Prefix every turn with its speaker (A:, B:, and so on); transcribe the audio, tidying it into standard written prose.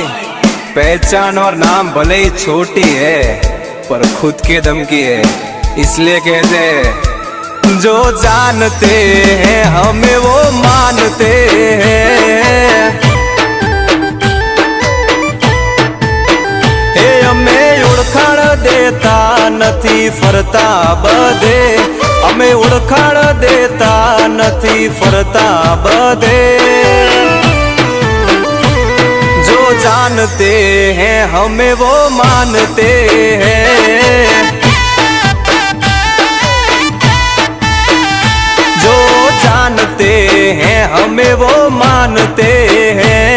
A: भाई पहचान और नाम भले ही छोटी है पर खुद के दम की है, इसलिए कहते हैं जो जानते हैं हमें वो मानते हैं। हे हमें ओळखाण देता નથી फरता बधे, हमें ओळखाण देता નથી फरता बधे। जो जानते हैं हमें वो मानते हैं, जो जानते हैं हमें वो मानते हैं।